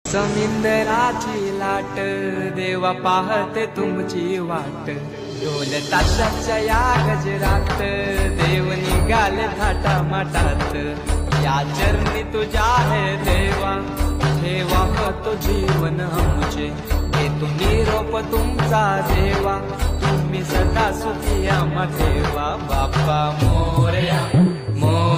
समिंदराची लाट देवा पाहते तुमची वाट, ढोल ताशाच्या या गजरात देव निघाले थाटा माटात। या चरणी तुझ्या है देवा ठेवा तो जीवन आमचे, घेतो निरोप तुमचा देवा तुम्ही सदा सुखी आम्हा ठेवा। बाप्पा मोरया मोरया।